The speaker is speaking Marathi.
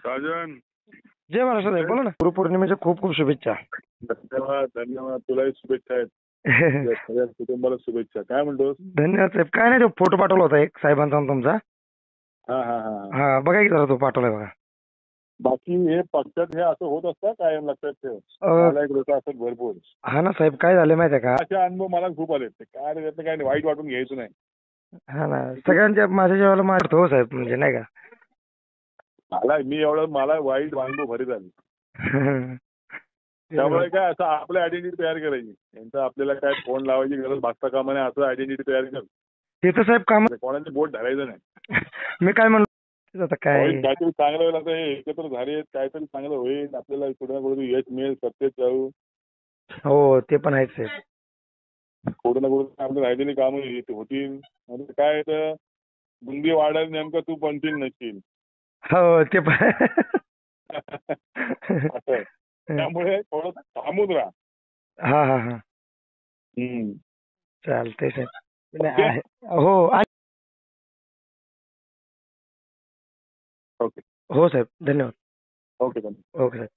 राजन, जय महाराष्ट्र साहेब, बोला ना. गुरुपौर्णिमेच्या खूप खूप शुभेच्छा. धन्यवाद धन्यवाद. तुलाही शुभेच्छा आहेत. तुझ्या सगळ्या कुटुंबाला शुभेच्छा. काय म्हणतोस? धन्यवाद साहेब. काय नाही, तो फोटो पाठवला होता एक साहेबांचा तुमचा. हा हा हा. हा बघा की जरा, तो पाठवलाय बघा. बाकी हे पक्षात हे असं होत असतं कायम, लक्षात ठेव. मला एक लोक असतात भरपूर. हा ना साहेब, काय झालं माहितीये का? असे अनुभव मला खूप आले. ते काय रे, त्यातलं काय नाही, वाईट वाटून घ्यायचं नाही. हा ना, सगळ्यांच्या माझ्या जेवायला मारतो हो साहेब, म्हणजे नाही का. मला वाईट अनुभव भरे झाले. त्यामुळे काय असं आपलं आयडेंटिटी तयार करायची. यांचं आपल्याला काय फोन लावायची गरज भासता कामा नये, असं आयडेंटिटी तयार कर. ते तर साहेब काम. कोणाचे बोट धरायचं नाही. मी काय म्हणलो आता काय काहीतरी चांगलं होईल. आता हे एकत्र झाले, काहीतरी चांगलं होईल. आपल्याला कुठे ना कुठे यश मिळेल, सत्तेत जाऊ. हो, ते पण आहेच साहेब. कुठे ना कुठे आपल्या राहिलेली कामं होतील. म्हणजे काय तर बुंदी वाढेल, नेमकं तू बनशील नसशील. हो, ते पण. असं. त्यामुळे थोडं थांबून राहा. हा हा हा. चालतंय साहेब. हो ओके. हो साहेब, धन्यवाद. ओके. ओके साहेब.